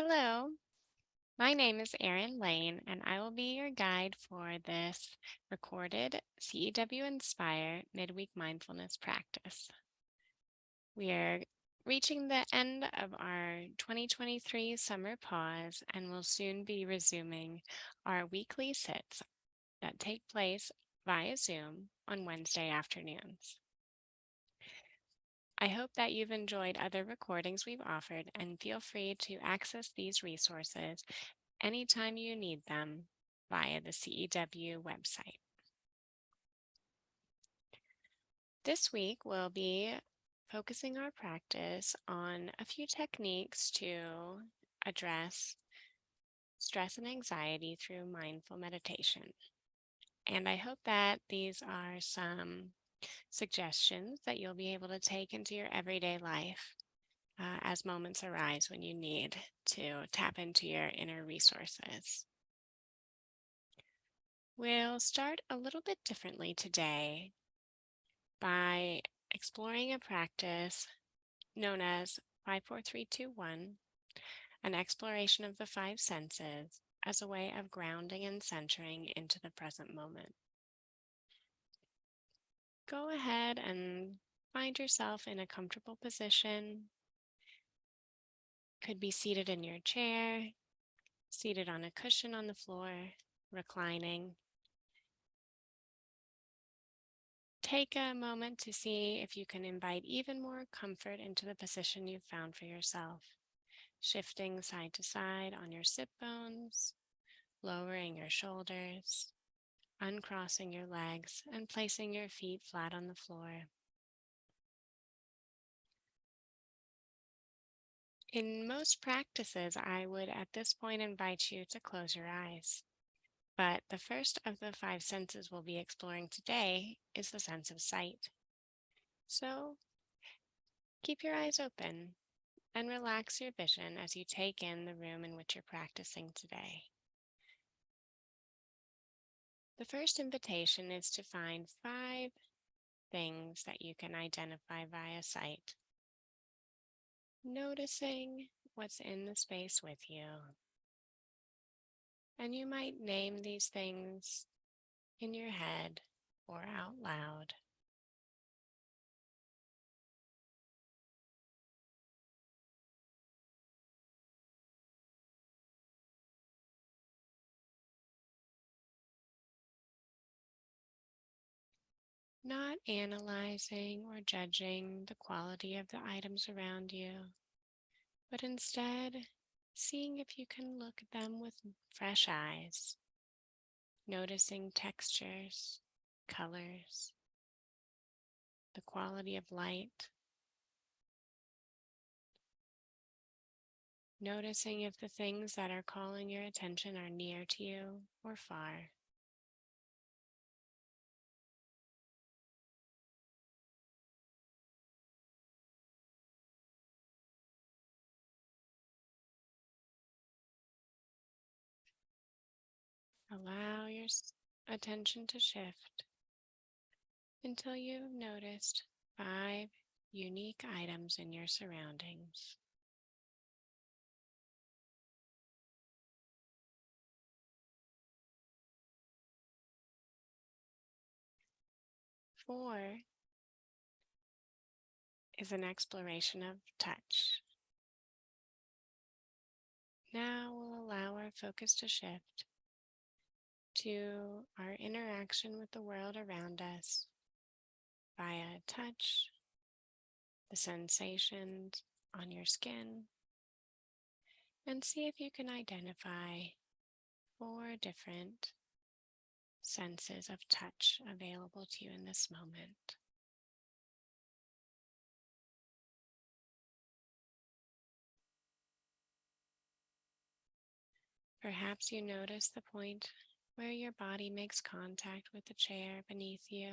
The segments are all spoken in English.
Hello, my name is Erin Lane, and I will be your guide for this recorded CEW+Inspire midweek mindfulness practice. We are reaching the end of our 2023 summer pause and will soon be resuming our weekly sits that take place via Zoom on Wednesday afternoons. I hope that you've enjoyed other recordings we've offered and feel free to access these resources anytime you need them via the CEW website. This week, we'll be focusing our practice on a few techniques to address stress and anxiety through mindful meditation. And I hope that these are some suggestions that you'll be able to take into your everyday life as moments arise when you need to tap into your inner resources. We'll start a little bit differently today by exploring a practice known as 54321, an exploration of the five senses as a way of grounding and centering into the present moment. Go ahead and find yourself in a comfortable position. Could be seated in your chair, seated on a cushion on the floor, reclining. Take a moment to see if you can invite even more comfort into the position you've found for yourself, shifting side to side on your sit bones, lowering your shoulders, uncrossing your legs, and placing your feet flat on the floor. In most practices, I would at this point invite you to close your eyes. But the first of the five senses we'll be exploring today is the sense of sight. So keep your eyes open and relax your vision as you take in the room in which you're practicing today. The first invitation is to find five things that you can identify via sight, noticing what's in the space with you. And you might name these things in your head or out loud. Not analyzing or judging the quality of the items around you, but instead seeing if you can look at them with fresh eyes, noticing textures, colors, the quality of light, noticing if the things that are calling your attention are near to you or far. Allow your attention to shift until you've noticed five unique items in your surroundings. Four is an exploration of touch. Now we'll allow our focus to shift to our interaction with the world around us via touch, the sensations on your skin, and see if you can identify four different senses of touch available to you in this moment. Perhaps you notice the point where your body makes contact with the chair beneath you,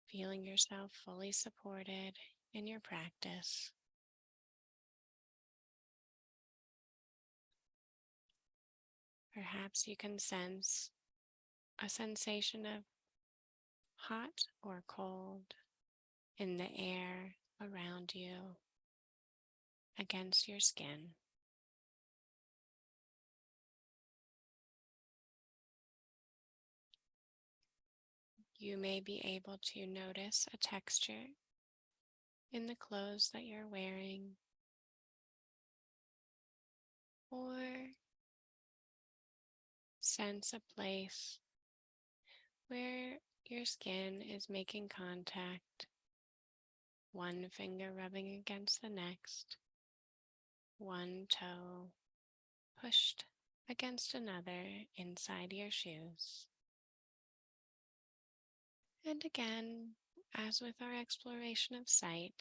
feeling yourself fully supported in your practice. Perhaps you can sense a sensation of hot or cold in the air around you against your skin. You may be able to notice a texture in the clothes that you're wearing, or sense a place where your skin is making contact, one finger rubbing against the next, one toe pushed against another inside your shoes. And again, as with our exploration of sight,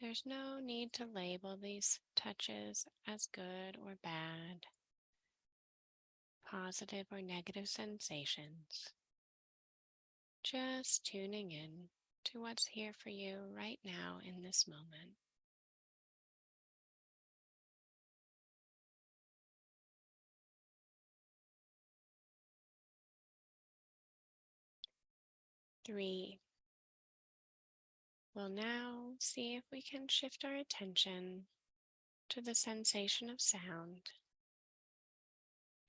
there's no need to label these touches as good or bad, positive or negative sensations. Just tuning in to what's here for you right now in this moment. Three. We'll now see if we can shift our attention to the sensation of sound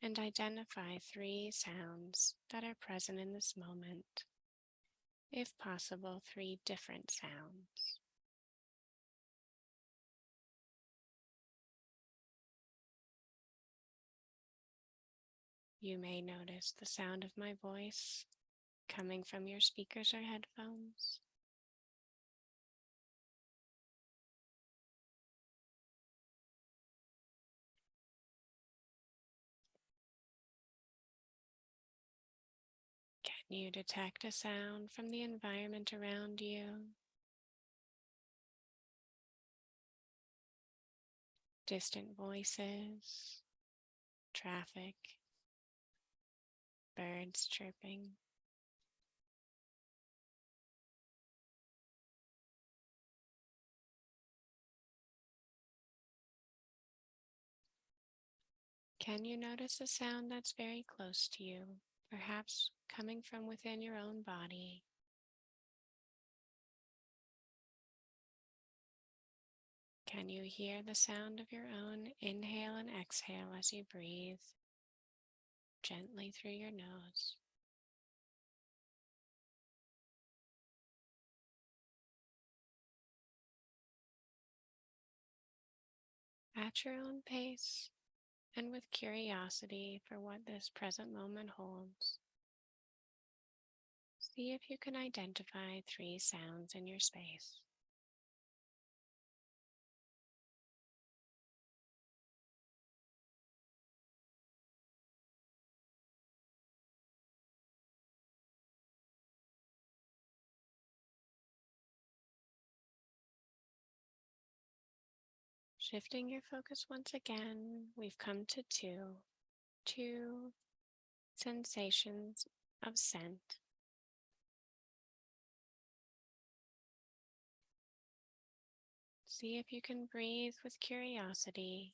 and identify three sounds that are present in this moment. If possible, three different sounds. You may notice the sound of my voice coming from your speakers or headphones. Can you detect a sound from the environment around you? Distant voices, traffic, birds chirping. Can you notice a sound that's very close to you, perhaps coming from within your own body? Can you hear the sound of your own inhale and exhale as you breathe gently through your nose? At your own pace and with curiosity for what this present moment holds, see if you can identify three sounds in your space. Shifting your focus once again, we've come to two sensations of scent. See if you can breathe with curiosity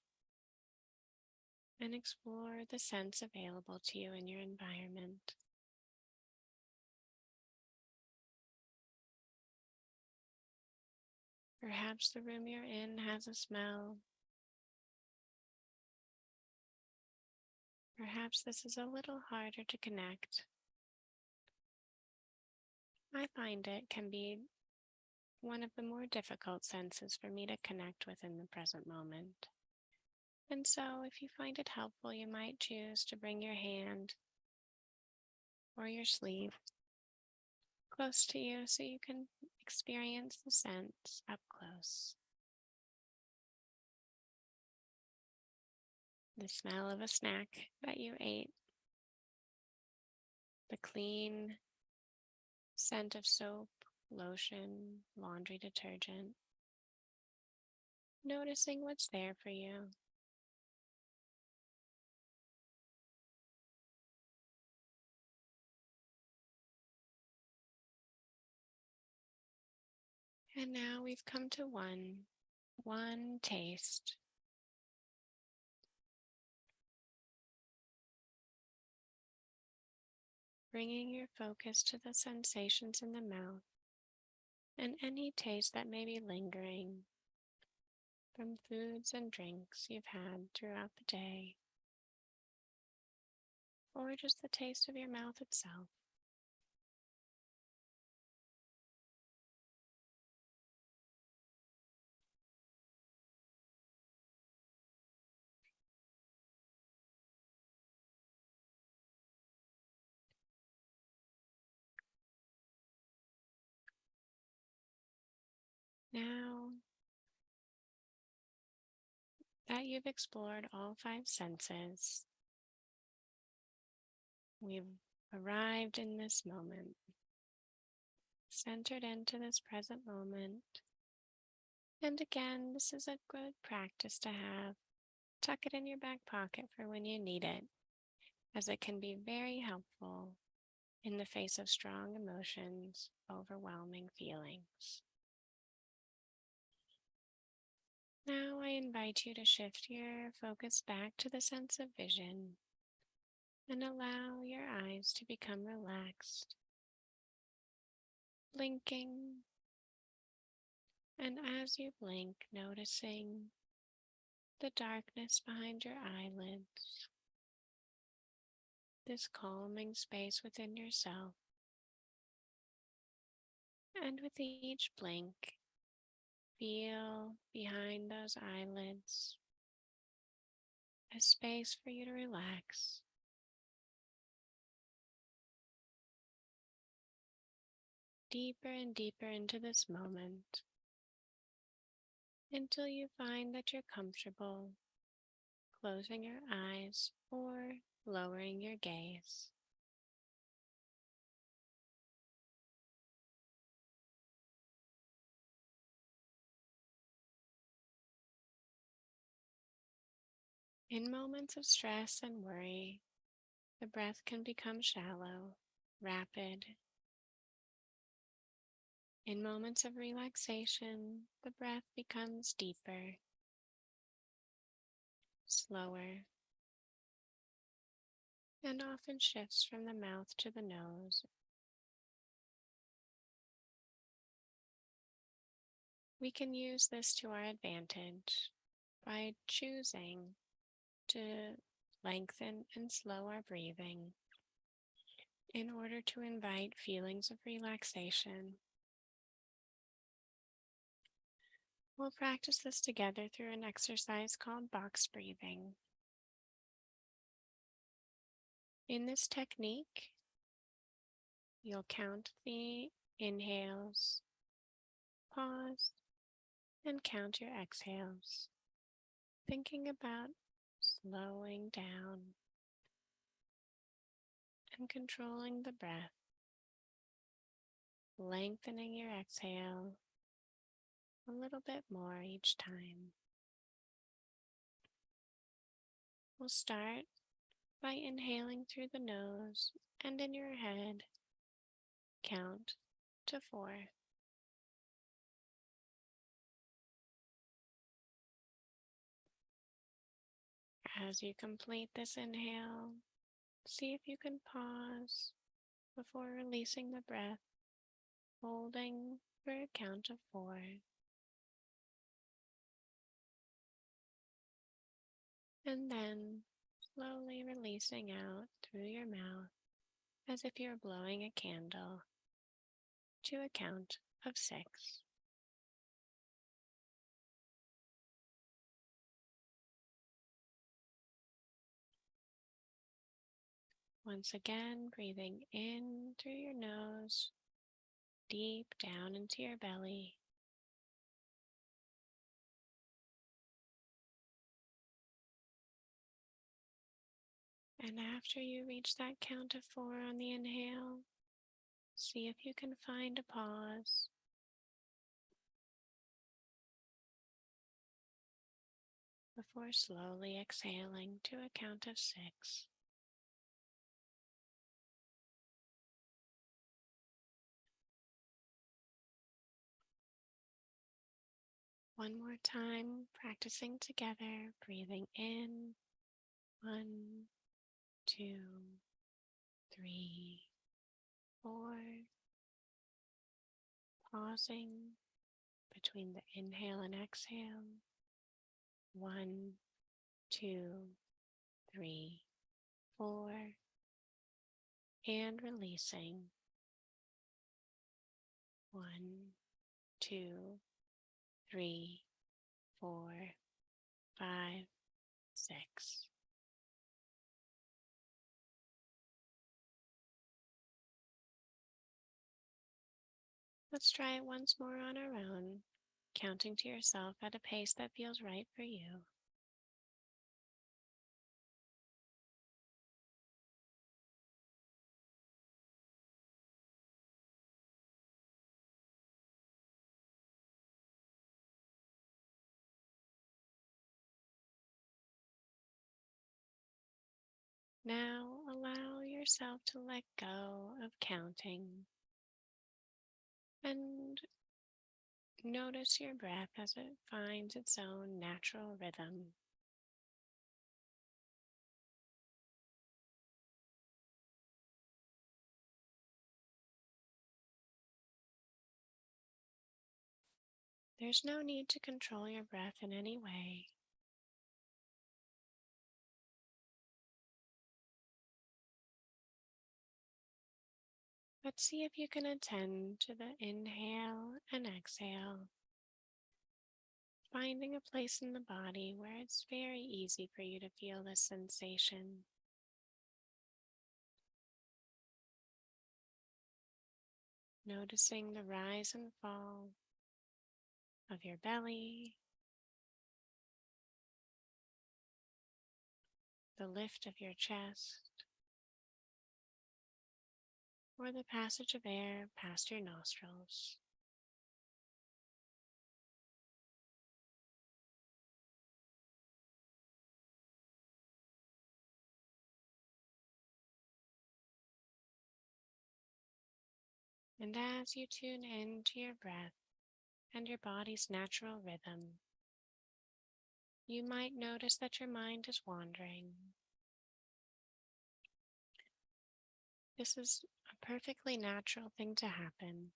and explore the scents available to you in your environment. Perhaps the room you're in has a smell. Perhaps this is a little harder to connect. I find it can be one of the more difficult senses for me to connect with in the present moment. And so if you find it helpful, you might choose to bring your hand or your sleeve close to you so you can experience the scents up close. The smell of a snack that you ate, the clean scent of soap, lotion, laundry detergent. Noticing what's there for you. And now we've come to one taste. Bringing your focus to the sensations in the mouth and any taste that may be lingering. from foods and drinks you've had throughout the day, or just the taste of your mouth itself. Now that you've explored all five senses, we've arrived in this moment, centered into this present moment. And again, this is a good practice to have. Tuck it in your back pocket for when you need it, as it can be very helpful in the face of strong emotions, overwhelming feelings. Now I invite you to shift your focus back to the sense of vision and allow your eyes to become relaxed, blinking. And as you blink, noticing the darkness behind your eyelids, this calming space within yourself. And with each blink, feel behind those eyelids a space for you to relax. Deeper and deeper into this moment until you find that you're comfortable closing your eyes or lowering your gaze. In moments of stress and worry, the breath can become shallow, rapid. In moments of relaxation, the breath becomes deeper, slower, and often shifts from the mouth to the nose. We can use this to our advantage by choosing to lengthen and slow our breathing in order to invite feelings of relaxation. We'll practice this together through an exercise called box breathing. In this technique, you'll count the inhales, pause, and count your exhales, thinking about slowing down and controlling the breath, lengthening your exhale a little bit more each time. We'll start by inhaling through the nose and in your head, count to 4. As you complete this inhale, see if you can pause before releasing the breath, holding for a count of 4. And then slowly releasing out through your mouth as if you're blowing a candle to a count of 6. Once again, breathing in through your nose, deep down into your belly. And after you reach that count of 4 on the inhale, see if you can find a pause before slowly exhaling to a count of 6. One more time, practicing together, breathing in, 1, 2, 3, 4, pausing between the inhale and exhale, 1, 2, 3, 4, and releasing. 1, 2, 3, 4, 5, 6. Let's try it once more on our own, counting to yourself at a pace that feels right for you. Now allow yourself to let go of counting and notice your breath as it finds its own natural rhythm. There's no need to control your breath in any way, but see if you can attend to the inhale and exhale, finding a place in the body where it's very easy for you to feel this sensation. Noticing the rise and fall of your belly, the lift of your chest, or the passage of air past your nostrils. And as you tune into your breath and your body's natural rhythm, you might notice that your mind is wandering. This is a perfectly natural thing to happen.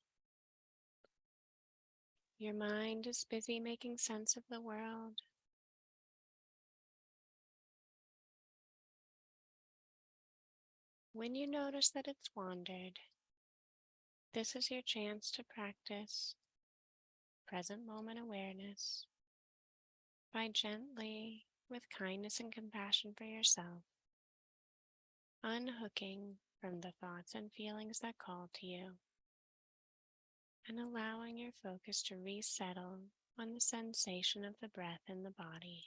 Your mind is busy making sense of the world. When you notice that it's wandered, this is your chance to practice present moment awareness by gently, with kindness and compassion for yourself, unhooking from the thoughts and feelings that call to you, and allowing your focus to resettle on the sensation of the breath in the body.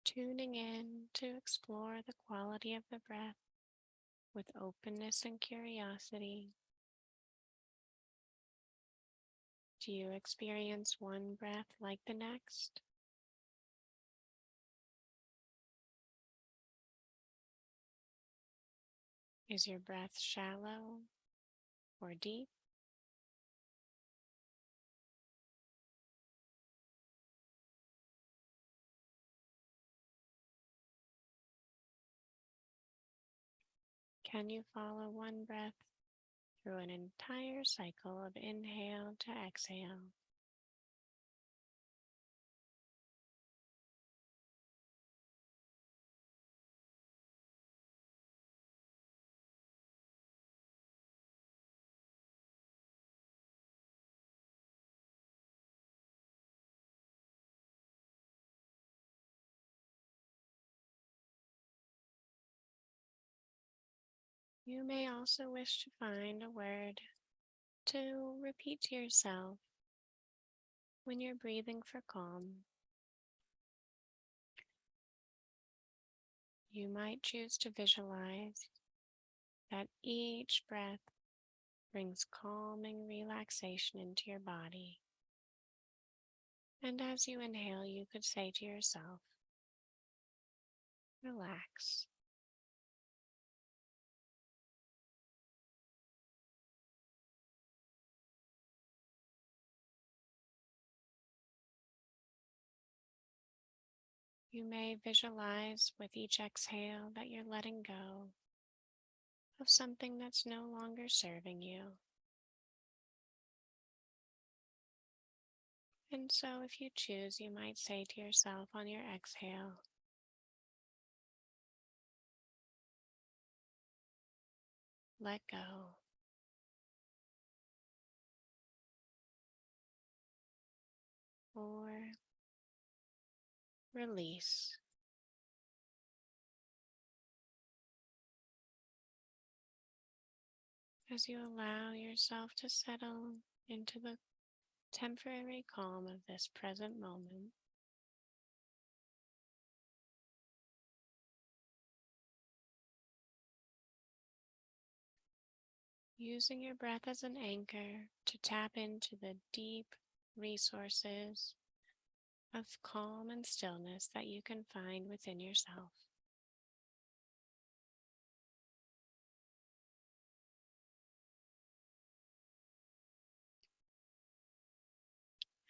Tuning in to explore the quality of the breath with openness and curiosity. Do you experience one breath like the next? Is your breath shallow or deep? Can you follow one breath through an entire cycle of inhale to exhale? You may also wish to find a word to repeat to yourself when you're breathing for calm. You might choose to visualize that each breath brings calming relaxation into your body. And as you inhale, you could say to yourself, relax. You may visualize with each exhale that you're letting go of something that's no longer serving you. And so, if you choose, you might say to yourself on your exhale, let go, or release. As you allow yourself to settle into the temporary calm of this present moment, using your breath as an anchor to tap into the deep resources of calm and stillness that you can find within yourself.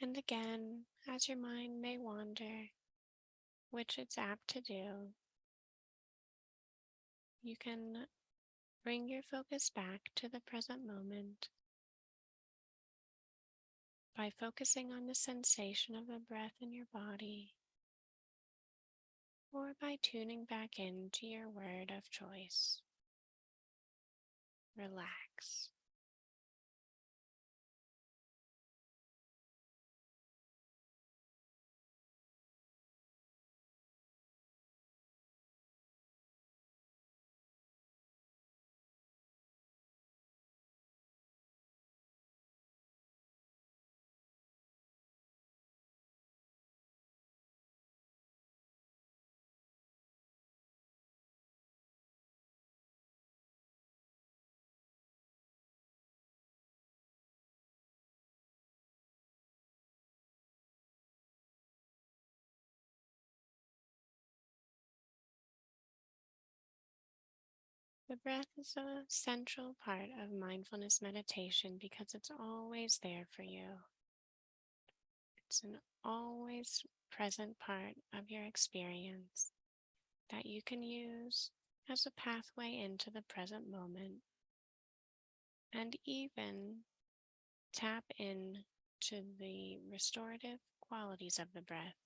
And again, as your mind may wander, which it's apt to do, you can bring your focus back to the present moment by focusing on the sensation of the breath in your body, or by tuning back into your word of choice. Relax. The breath is a central part of mindfulness meditation because it's always there for you. It's an always present part of your experience that you can use as a pathway into the present moment, and even tap in to the restorative qualities of the breath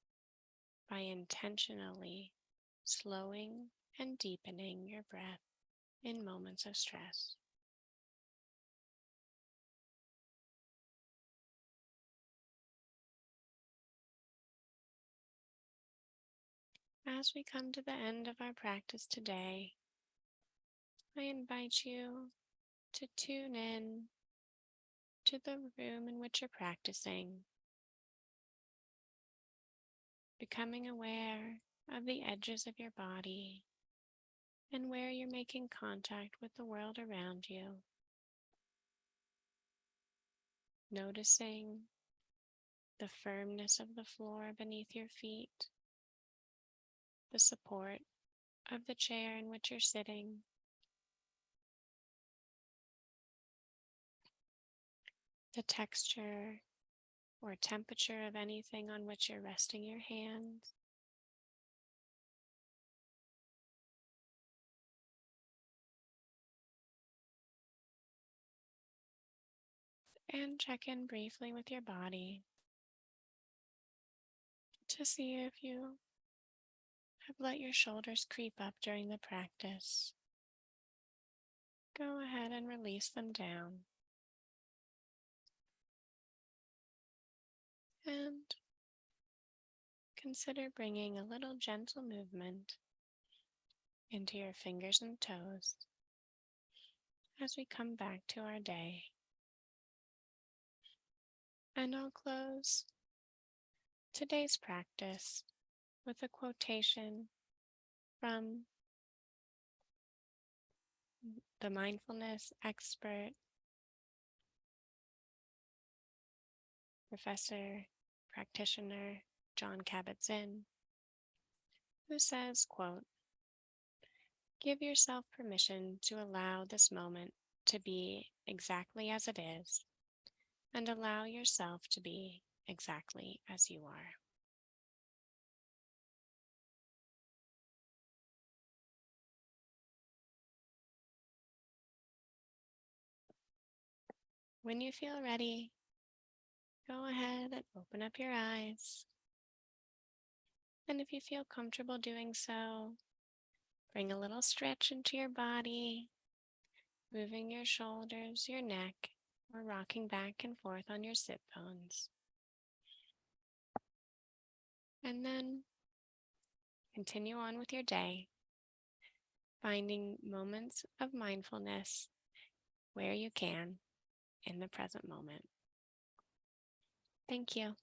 by intentionally slowing and deepening your breath in moments of stress. As we come to the end of our practice today, I invite you to tune in to the room in which you're practicing, becoming aware of the edges of your body and where you're making contact with the world around you, noticing the firmness of the floor beneath your feet, the support of the chair in which you're sitting, the texture or temperature of anything on which you're resting your hands. And check in briefly with your body to see if you have let your shoulders creep up during the practice. Go ahead and release them down. And consider bringing a little gentle movement into your fingers and toes as we come back to our day. And I'll close today's practice with a quotation from the mindfulness expert, professor, practitioner, John Kabat-Zinn, who says, quote, "Give yourself permission to allow this moment to be exactly as it is, and allow yourself to be exactly as you are." When you feel ready, go ahead and open up your eyes. And if you feel comfortable doing so, bring a little stretch into your body, moving your shoulders, your neck, or rocking back and forth on your sit bones. And then continue on with your day, finding moments of mindfulness where you can in the present moment. Thank you.